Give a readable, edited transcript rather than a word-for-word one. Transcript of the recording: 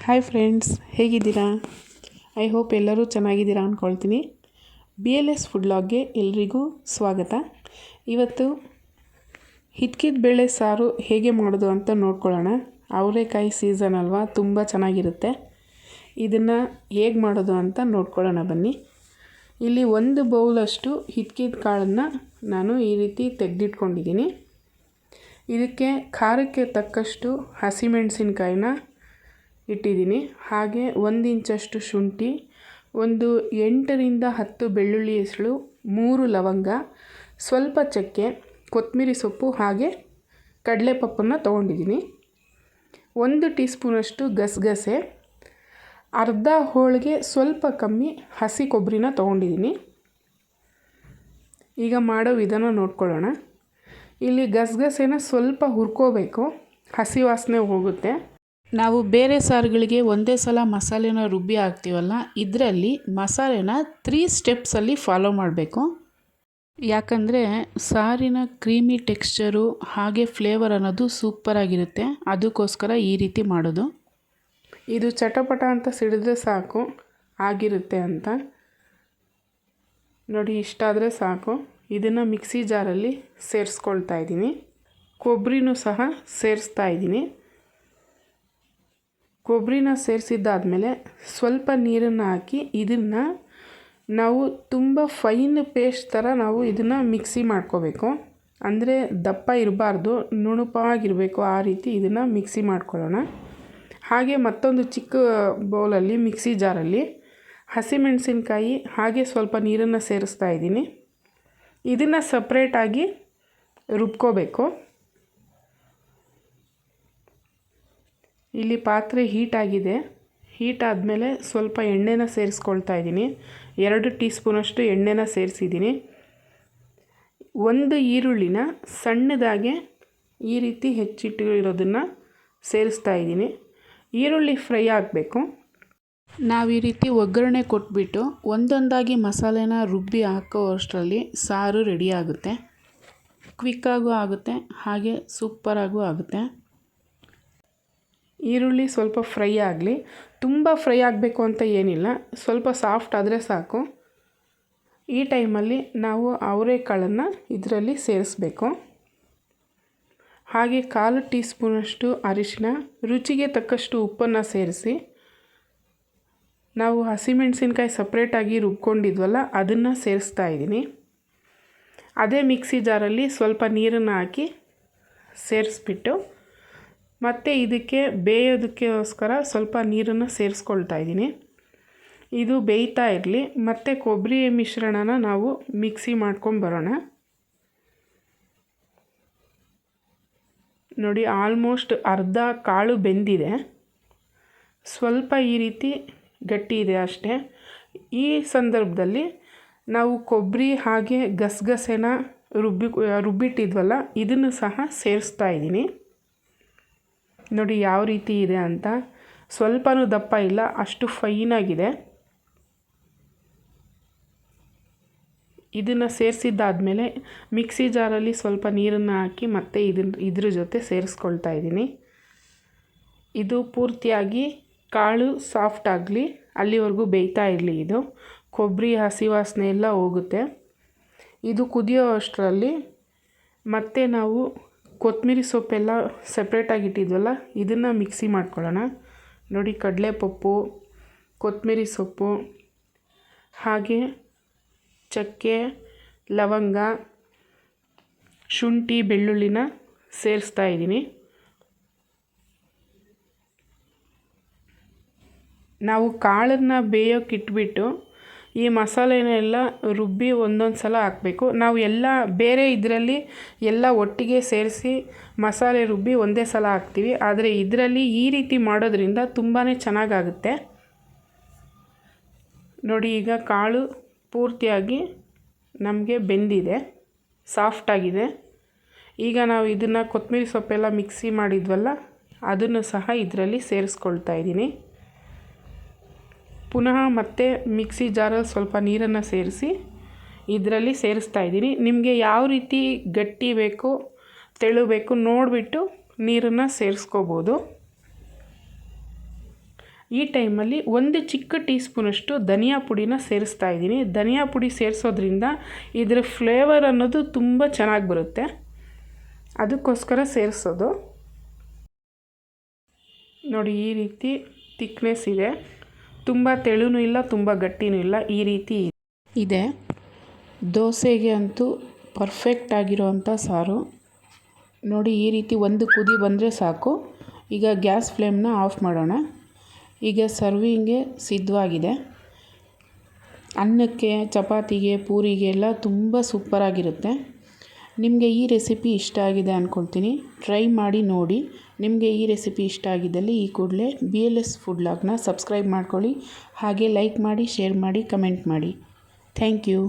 Hi friends, ಹೇಗಿದ್ದೀರಾ? I hope ಎಲ್ಲರೂ ಚೆನ್ನಾಗಿದ್ದೀರಾ ಅಂದ್ಕೊಳ್ತೀನಿ. BLS ಫುಡ್ ಲಾಗ್ಗೆ ಎಲ್ರಿಗೂ ಸ್ವಾಗತ. ಇವತ್ತು ಹಿತ್ಕಿದ ಬೇಳೆ ಸಾರು ಹೇಗೆ ಮಾಡೋದು ಅಂತ ನೋಡ್ಕೊಳ್ಳೋಣ. ಅವರೆಕಾಯಿ ಸೀಸನ್ ಅಲ್ವಾ, ತುಂಬ ಚೆನ್ನಾಗಿರುತ್ತೆ. ಇದನ್ನು ಹೇಗೆ ಮಾಡೋದು ಅಂತ ನೋಡ್ಕೊಳ್ಳೋಣ ಬನ್ನಿ. ಇಲ್ಲಿ 1 ಬೌಲಷ್ಟು ಹಿತ್ಕಿದ ಕಾಳನ್ನು ನಾನು ಈ ರೀತಿ ತೆಗೆದಿಟ್ಕೊಂಡಿದ್ದೀನಿ. ಇದಕ್ಕೆ ಖಾರಕ್ಕೆ ತಕ್ಕಷ್ಟು ಹಸಿಮೆಣಸಿನ್ಕಾಯಿನ ಇಟ್ಟಿದ್ದೀನಿ. ಹಾಗೆ 1 ಇಂಚಷ್ಟು ಶುಂಠಿ, ಒಂದು 8ರಿಂದ 10 ಬೆಳ್ಳುಳ್ಳಿ ಹೆಸಳು, 3 ಲವಂಗ, ಸ್ವಲ್ಪ ಚಕ್ಕೆ, ಕೊತ್ತಂಬರಿ ಸೊಪ್ಪು ಹಾಗೆ ಕಡಲೆಪಪ್ಪನ್ನು ತೊಗೊಂಡಿದ್ದೀನಿ. 1 ಟೀ ಸ್ಪೂನಷ್ಟು ಗಸಗಸೆ, ಅರ್ಧ ಹೋಳಿಗೆ ಸ್ವಲ್ಪ ಕಮ್ಮಿ ಹಸಿ ಕೊಬ್ಬರಿನ ತೊಗೊಂಡಿದ್ದೀನಿ. ಈಗ ಮಾಡೋ ವಿಧಾನ ನೋಡ್ಕೊಳ್ಳೋಣ. ಇಲ್ಲಿ ಗಸಗಸೆನ ಸ್ವಲ್ಪ ಹುರ್ಕೋಬೇಕು, ಹಸಿ ವಾಸನೆ ಹೋಗುತ್ತೆ. ನಾವು ಬೇರೆ ಸಾರುಗಳಿಗೆ ಒಂದೇ ಸಲ ಮಸಾಲೆನ ರುಬ್ಬಿ ಹಾಕ್ತೀವಲ್ಲ, ಇದರಲ್ಲಿ ಮಸಾಲೆನ 3 ಸ್ಟೆಪ್ಸಲ್ಲಿ ಫಾಲೋ ಮಾಡಬೇಕು. ಯಾಕಂದರೆ ಸಾರಿನ ಕ್ರೀಮಿ ಟೆಕ್ಸ್ಚರು ಹಾಗೆ ಫ್ಲೇವರ್ ಅನ್ನೋದು ಸೂಪರಾಗಿರುತ್ತೆ. ಅದಕ್ಕೋಸ್ಕರ ಈ ರೀತಿ ಮಾಡೋದು. ಇದು ಚಟಪಟ ಅಂತ ಸಿಡಿದ್ರೆ ಸಾಕು, ಆಗಿರುತ್ತೆ ಅಂತ ನೋಡಿ. ಇಷ್ಟಾದರೆ ಸಾಕು. ಇದನ್ನು ಮಿಕ್ಸಿ ಜಾರಲ್ಲಿ ಸೇರಿಸ್ಕೊಳ್ತಾ ಇದ್ದೀನಿ. ಕೊಬ್ಬರಿನೂ ಸಹ ಸೇರಿಸ್ತಾ ಇದ್ದೀನಿ. ಕೊಬ್ಬರಿನ ಸೇರಿಸಿದ್ದಾದಮೇಲೆ ಸ್ವಲ್ಪ ನೀರನ್ನು ಹಾಕಿ ಇದನ್ನು ನಾವು ತುಂಬ ಫೈನ್ ಪೇಸ್ಟ್ ಥರ ನಾವು ಇದನ್ನು ಮಿಕ್ಸಿ ಮಾಡ್ಕೋಬೇಕು. ಅಂದರೆ ದಪ್ಪ ಇರಬಾರ್ದು, ನುಣುಪಾಗಿರಬೇಕು. ಆ ರೀತಿ ಇದನ್ನು ಮಿಕ್ಸಿ ಮಾಡ್ಕೊಳ್ಳೋಣ. ಹಾಗೆ ಮತ್ತೊಂದು ಚಿಕ್ಕ ಬೌಲಲ್ಲಿ ಮಿಕ್ಸಿ ಜಾರಲ್ಲಿ ಹಸಿಮೆಣಸಿನ್ಕಾಯಿ ಹಾಗೆ ಸ್ವಲ್ಪ ನೀರನ್ನು ಸೇರಿಸ್ತಾ ಇದ್ದೀನಿ. ಇದನ್ನು ಸಪ್ರೇಟಾಗಿ ರುಬ್ಕೋಬೇಕು. ಇಲ್ಲಿ ಪಾತ್ರೆ ಹೀಟಾಗಿದೆ. ಹೀಟ್ ಆದಮೇಲೆ ಸ್ವಲ್ಪ ಎಣ್ಣೆನ ಸೇರಿಸ್ಕೊಳ್ತಾ ಇದ್ದೀನಿ. 2 ಟೀ ಸ್ಪೂನಷ್ಟು ಎಣ್ಣೆನ ಸೇರಿಸಿದ್ದೀನಿ. 1 ಈರುಳ್ಳಿನ ಸಣ್ಣದಾಗೆ ಈ ರೀತಿ ಹೆಚ್ಚಿಟ್ಟಿರೋದನ್ನು ಸೇರಿಸ್ತಾ ಇದ್ದೀನಿ. ಈರುಳ್ಳಿ ಫ್ರೈ ಆಗಬೇಕು. ನಾವು ಈ ರೀತಿ ಒಗ್ಗರಣೆ ಕೊಟ್ಬಿಟ್ಟು ಒಂದೊಂದಾಗಿ ಮಸಾಲೆನ ರುಬ್ಬಿ ಹಾಕೋ ಅಷ್ಟರಲ್ಲಿ ಸಾರು ರೆಡಿ ಆಗುತ್ತೆ. ಕ್ವಿಕ್ಕಾಗೂ ಆಗುತ್ತೆ, ಹಾಗೆ ಸೂಪರಾಗೂ ಆಗುತ್ತೆ. ಈರುಳ್ಳಿ ಸ್ವಲ್ಪ ಫ್ರೈ ಆಗಲಿ. ತುಂಬ ಫ್ರೈ ಆಗಬೇಕು ಅಂತ ಏನಿಲ್ಲ, ಸ್ವಲ್ಪ ಸಾಫ್ಟ್ ಆದರೆ ಸಾಕು. ಈ ಟೈಮಲ್ಲಿ ನಾವು ಅವರೆಕಾಳನ್ನು ಇದರಲ್ಲಿ ಸೇರಿಸ್ಬೇಕು. ಹಾಗೆ 1/4 ಟೀ ಸ್ಪೂನಷ್ಟು ಅರಿಶಿನ, ರುಚಿಗೆ ತಕ್ಕಷ್ಟು ಉಪ್ಪನ್ನು ಸೇರಿಸಿ ನಾವು ಹಸಿಮೆಣಸಿನ್ಕಾಯಿ ಸಪ್ರೇಟಾಗಿ ರುಬ್ಕೊಂಡಿದ್ವಲ್ಲ, ಅದನ್ನು ಸೇರಿಸ್ತಾ ಇದ್ದೀನಿ. ಅದೇ ಮಿಕ್ಸಿ ಜಾರಲ್ಲಿ ಸ್ವಲ್ಪ ನೀರನ್ನು ಹಾಕಿ ಸೇರಿಸ್ಬಿಟ್ಟು ಮತ್ತು ಇದಕ್ಕೆ ಬೇಯೋದಕ್ಕೋಸ್ಕರ ಸ್ವಲ್ಪ ನೀರನ್ನು ಸೇರಿಸ್ಕೊಳ್ತಾ ಇದ್ದೀನಿ. ಇದು ಬೇಯ್ತಾ ಇರಲಿ. ಮತ್ತು ಕೊಬ್ಬರಿ ಮಿಶ್ರಣನ ನಾವು ಮಿಕ್ಸಿ ಮಾಡ್ಕೊಂಡು ಬರೋಣ. ನೋಡಿ, ಆಲ್ಮೋಸ್ಟ್ ಅರ್ಧ ಕಾಳು ಬೆಂದಿದೆ. ಸ್ವಲ್ಪ ಈ ರೀತಿ ಗಟ್ಟಿ ಇದೆ ಅಷ್ಟೇ. ಈ ಸಂದರ್ಭದಲ್ಲಿ ನಾವು ಕೊಬ್ಬರಿ ಹಾಗೆ ಗಸಗಸೆನ ರುಬ್ಬಿಟ್ಟಿದ್ವಲ್ಲ, ಇದನ್ನು ಸಹ ಸೇರಿಸ್ತಾ ಇದ್ದೀನಿ. ನೋಡಿ ಯಾವ ರೀತಿ ಇದೆ ಅಂತ. ಸ್ವಲ್ಪನೂ ದಪ್ಪ ಇಲ್ಲ, ಅಷ್ಟು ಫೈನಾಗಿದೆ. ಇದನ್ನು ಸೇರಿಸಿದ್ದಾದಮೇಲೆ ಮಿಕ್ಸಿ ಜಾರಲ್ಲಿ ಸ್ವಲ್ಪ ನೀರನ್ನು ಹಾಕಿ ಮತ್ತೆ ಇದ್ರ ಜೊತೆ ಸೇರಿಸ್ಕೊಳ್ತಾ ಇದ್ದೀನಿ. ಇದು ಪೂರ್ತಿಯಾಗಿ ಕಾಳು ಸಾಫ್ಟ್ ಆಗಲಿ, ಅಲ್ಲಿವರೆಗೂ ಬೇಯ್ತಾ ಇರಲಿ. ಇದು ಕೊಬ್ಬರಿ ಹಸಿ ವಾಸನೆ ಎಲ್ಲ ಹೋಗುತ್ತೆ. ಇದು ಕುದಿಯೋ ಅಷ್ಟರಲ್ಲಿ ಮತ್ತೆ ನಾವು ಕೊತ್ತಂಬರಿ ಸೊಪ್ಪೆಲ್ಲ ಸಪ್ರೇಟಾಗಿ ಇಟ್ಟಿದ್ವಲ್ಲ, ಇದನ್ನು ಮಿಕ್ಸಿ ಮಾಡ್ಕೊಳ್ಳೋಣ. ನೋಡಿ, ಕಡಲೆಪಪ್ಪು, ಕೊತ್ತಂಬರಿ ಸೊಪ್ಪು ಹಾಗೆ ಚಕ್ಕೆ, ಲವಂಗ, ಶುಂಠಿ, ಬೆಳ್ಳುಳ್ಳಿನ ಸೇರಿಸ್ತಾ ಇದ್ದೀನಿ. ನಾವು ಕಾಳನ್ನು ಬೇಯೋಕ್ಕಿಟ್ಬಿಟ್ಟು ಈ ಮಸಾಲೆನೆಲ್ಲ ರುಬ್ಬಿ ಒಂದೊಂದು ಸಲ ಹಾಕಬೇಕು. ನಾವು ಎಲ್ಲ ಬೇರೆ ಇದರಲ್ಲಿ ಎಲ್ಲ ಒಟ್ಟಿಗೆ ಸೇರಿಸಿ ಮಸಾಲೆ ರುಬ್ಬಿ ಒಂದೇ ಸಲ ಹಾಕ್ತೀವಿ. ಆದರೆ ಇದರಲ್ಲಿ ಈ ರೀತಿ ಮಾಡೋದ್ರಿಂದ ತುಂಬಾ ಚೆನ್ನಾಗಾಗುತ್ತೆ. ನೋಡಿ, ಈಗ ಕಾಳು ಪೂರ್ತಿಯಾಗಿ ನಮಗೆ ಬೆಂದಿದೆ, ಸಾಫ್ಟಾಗಿದೆ. ಈಗ ನಾವು ಇದನ್ನು ಕೊತ್ತಂಬರಿ ಸೊಪ್ಪೆಲ್ಲ ಮಿಕ್ಸಿ ಮಾಡಿದ್ವಲ್ಲ, ಅದನ್ನು ಸಹ ಇದರಲ್ಲಿ ಸೇರಿಸ್ಕೊಳ್ತಾ ಇದ್ದೀನಿ. ಪುನಃ ಮತ್ತೆ ಮಿಕ್ಸಿ ಜಾರಲ್ಲಿ ಸ್ವಲ್ಪ ನೀರನ್ನು ಸೇರಿಸಿ ಇದರಲ್ಲಿ ಸೇರಿಸ್ತಾ ಇದ್ದೀನಿ. ನಿಮಗೆ ಯಾವ ರೀತಿ ಗಟ್ಟಿ ಬೇಕೋ ತೆಳು ಬೇಕು ನೋಡಿಬಿಟ್ಟು ನೀರನ್ನು ಸೇರಿಸ್ಕೋಬೋದು. ಈ ಟೈಮಲ್ಲಿ ಒಂದು ಚಿಕ್ಕ ಟೀ ಸ್ಪೂನಷ್ಟು ಧನಿಯಾ ಪುಡಿನ ಸೇರಿಸ್ತಾ ಇದ್ದೀನಿ. ಧನಿಯಾ ಪುಡಿ ಸೇರಿಸೋದ್ರಿಂದ ಇದರ ಫ್ಲೇವರ್ ಅನ್ನೋದು ತುಂಬ ಚೆನ್ನಾಗಿ ಬರುತ್ತೆ, ಅದಕ್ಕೋಸ್ಕರ ಸೇರಿಸೋದು. ನೋಡಿ, ಈ ರೀತಿ ಥಿಕ್ನೆಸ್ ಇದೆ, ತುಂಬ ತೆಳುನೂ ಇಲ್ಲ ತುಂಬ ಗಟ್ಟಿನೂ ಇಲ್ಲ, ಈ ರೀತಿ ಇದೆ. ದೋಸೆಗೆ ಅಂತೂ ಪರ್ಫೆಕ್ಟ್ ಆಗಿರೋವಂಥ ಸಾರು. ನೋಡಿ, ಈ ರೀತಿ ಒಂದು ಕುದಿ ಬಂದರೆ ಸಾಕು. ಈಗ ಗ್ಯಾಸ್ ಫ್ಲೇಮ್ನ ಆಫ್ ಮಾಡೋಣ. ಈಗ ಸರ್ವಿಂಗ್ಗೆ ಸಿದ್ಧವಾಗಿದೆ. ಅನ್ನಕ್ಕೆ, ಚಪಾತಿಗೆ, ಪೂರಿಗೆ ಎಲ್ಲ ತುಂಬ ಸೂಪರಾಗಿರುತ್ತೆ. ನಿಮಗೆ ಈ ರೆಸಿಪಿ ಇಷ್ಟ ಆಗಿದೆ ಅಂದ್ಕೊಳ್ತೀನಿ. ಟ್ರೈ ಮಾಡಿ ನೋಡಿ. ನಿಮಗೆ ಈ ರೆಸಿಪಿ ಇಷ್ಟ ಆಗಿದ್ದಲ್ಲಿ ಈ ಕೂಡಲೇ BLS ಫುಡ್ ಲಾಗ್ನ ಸಬ್ಸ್ಕ್ರೈಬ್ ಮಾಡ್ಕೊಳ್ಳಿ. ಹಾಗೆ ಲೈಕ್ ಮಾಡಿ, ಶೇರ್ ಮಾಡಿ, ಕಮೆಂಟ್ ಮಾಡಿ. Thank you.